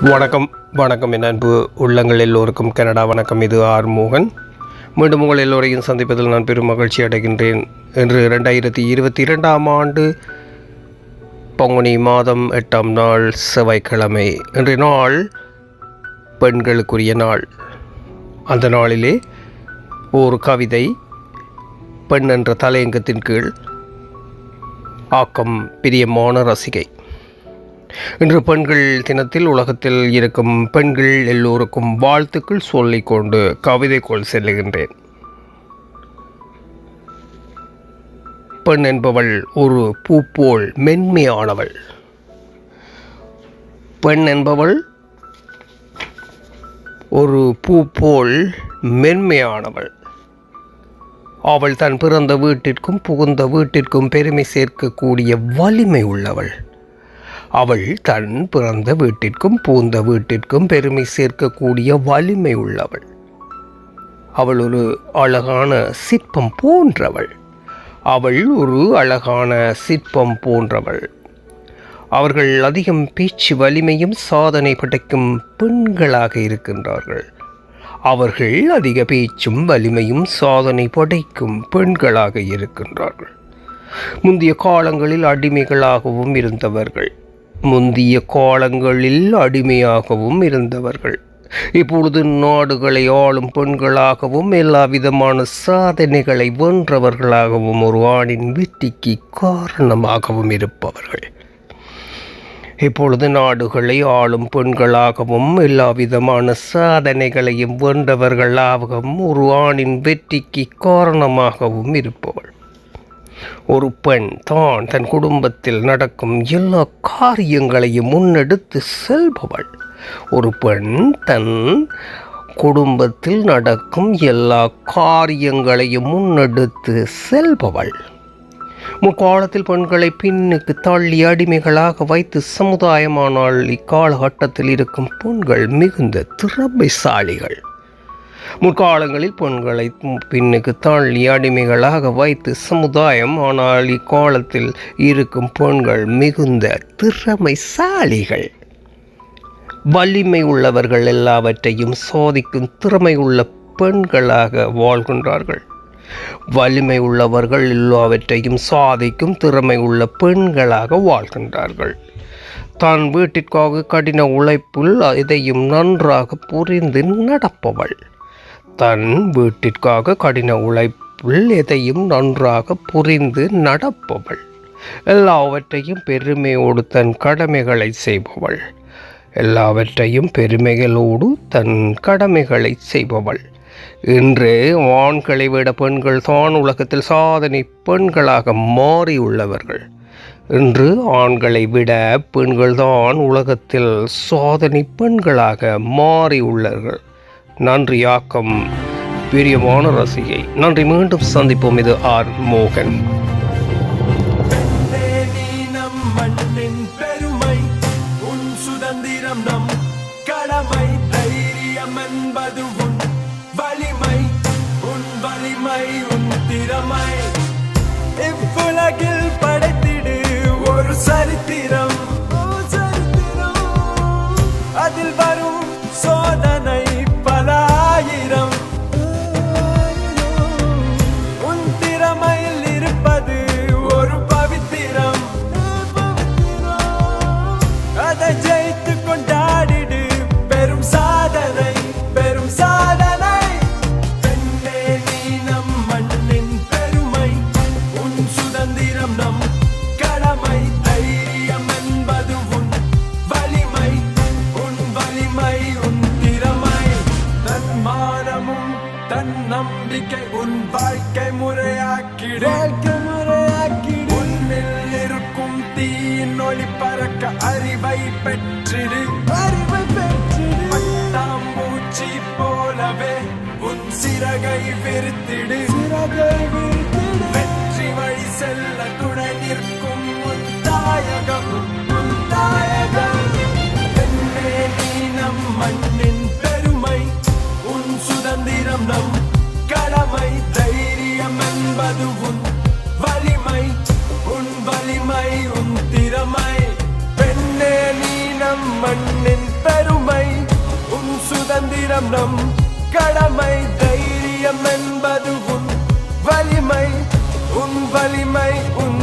வணக்கம் வணக்கம் என் அன்பு உள்ளங்கள் எல்லோருக்கும் கனடா வணக்கம். இது ஆர் மோகன். மீண்டும் உங்கள் எல்லோரையும் சந்திப்பதில் நான் பெரும் மகிழ்ச்சி அடைகின்றேன். இன்று 2022ஆம் ஆண்டு பங்குனி மாதம் 8ஆம் நாள் செவ்வாய்க்கிழமை. இன்றைய நாள் பெண்களுக்குரிய நாள். அந்த நாளிலே ஒரு கவிதை பெண் என்ற தலையங்கத்தின் கீழ் ஆக்கம் பிரியமான ரசிகை. இன்று பெண்கள் தினத்தில் உலகத்தில் இருக்கும் பெண்கள் எல்லோருக்கும் வாழ்த்துக்கள் சொல்லிக்கொண்டு கவிதைக்குள் செல்லுகின்றேன். பெண் என்பவள் ஒரு பூ போல் மென்மையானவள். பெண் என்பவள் ஒரு பூ போல் மென்மையானவள். அவள் தன் பிறந்த வீட்டிற்கும் புகுந்த வீட்டிற்கும் பெருமை சேர்க்கக்கூடிய வலிமை உள்ளவள். அவள் தன் பிறந்த வீட்டிற்கும் புகுந்த வீட்டிற்கும் பெருமை சேர்க்கக்கூடிய வலிமை உள்ளவள். அவள் ஒரு அழகான சிற்பம் போன்றவள். அவள் ஒரு அழகான சிற்பம் போன்றவள். அவர்கள் அதிகம் பேச்சு வலிமையும் சாதனை படைக்கும் பெண்களாக இருக்கின்றார்கள். அவர்கள் அதிக பேச்சும் வலிமையும் சாதனை படைக்கும் பெண்களாக இருக்கின்றார்கள். முந்தைய காலங்களில் அடிமைகளாகவும் இருந்தவர்கள். இப்பொழுது நாடுகளை ஆளும் பெண்களாகவும் எல்லா விதமான சாதனைகளை வென்றவர்களாகவும் ஒரு ஆணின் வெற்றிக்கு காரணமாகவும் இருப்பவர்கள். இப்பொழுது நாடுகளை ஆளும் பெண்களாகவும் எல்லா விதமான சாதனைகளையும் வென்றவர்களாகவும் ஒரு ஆணின் வெற்றிக்கு காரணமாகவும் இருப்பவள். ஒரு பெண் தான் தன் குடும்பத்தில் நடக்கும் எல்லா காரியங்களையும் முன்னெடுத்து செல்பவள். ஒரு பெண் தன் குடும்பத்தில் நடக்கும் எல்லா காரியங்களையும் முன்னெடுத்து செல்பவள். முற்காலத்தில் பெண்களை பின்னுக்கு தள்ளி அடிமைகளாக வைத்து சமுதாயமானால் இக்காலகட்டத்தில் இருக்கும் பெண்கள் மிகுந்த திறமைசாலிகள். முற்காலங்களில் பெண்களை பின்னுக்கு தள்ளி அடிமைகளாக வைத்து சமுதாயம், ஆனால் இக்காலத்தில் இருக்கும் பெண்கள் மிகுந்த திறமைசாலிகள். வலிமை உள்ளவர்கள் எல்லாவற்றையும் சாதிக்கும் திறமை உள்ள பெண்களாக வாழ்கின்றார்கள். வலிமை உள்ளவர்கள் எல்லாவற்றையும் சாதிக்கும் திறமை உள்ள பெண்களாக வாழ்கின்றார்கள். தான் வீட்டிற்காக கடின உழைப்பில் எதையும் நன்றாக புரிந்து நடப்பவள். தன் வீட்டிற்காக கடின உழைப்பில் எதையும் நன்றாக புரிந்து நடப்பவள். எல்லாவற்றையும் பெருமையோடு தன் கடமைகளை செய்பவள். எல்லாவற்றையும் பெருமைகளோடு தன் கடமைகளை செய்பவள். இன்று ஆண்களை விட பெண்கள் தான் உலகத்தில் சாதனை பெண்களாக மாறியுள்ளவர்கள். இன்று ஆண்களை விட பெண்கள் தான் உலகத்தில் சாதனை பெண்களாக மாறியுள்ளார்கள். நன்றி. ஆக்கம் பிரியமான ரசிகை. நன்றி. மீண்டும் சந்திப்போம். இது ஆர் மோகன். சுதந்திரம் நம் கடமை. தைரியம் என்பது உன் வலிமை. உன் வலிமை உன் திறமை. இவ்வுலகில் படைத்திடு ஒரு சரித்திரம். அதில் வரும் சோதனை பலாயிரம். உன் திறமையில் இருப்பது ஒரு பவித்திரம். அதை ஜெயித்து கொண்டாடிடு பெரும் சாதனை. பெரும் சாதனை. பெண்ணே நீ நம் மண்ணின் பெருமை. உன் சுதந்திரம் நம் கடமை. தைரியம் என்பது உன் வலிமை. உன் வலிமை உன் திறமை. தன் மானமும் தன் நம்பிக்கை உன் வாழ்க்கை முறையாக்கிடு. உன்னில் இருக்கும் தீயின் ஒளி பறக்க அறிவை பெற்றிடு. பட்டாம்பூச்சி போலவே உன் சிறகை விரித்திடு. வெற்றி வழி செல்ல துணை நிற்கும் உன் தாயகம். உன் தாயகம். பெண்ணே நீ நம் மண்ணின் பெருமை. உன் சுதந்திரம் நம் கடமை. தைரியம் என்பது உன் வலிமை. உன் வலிமை உன் திறமை. பெண்ணே நீ நம் மண்ணின் பெருமை. சுதந்திரம் நம் கடமை, தைரியம் என்பது உன் வலிமை, உன் வலிமை உன்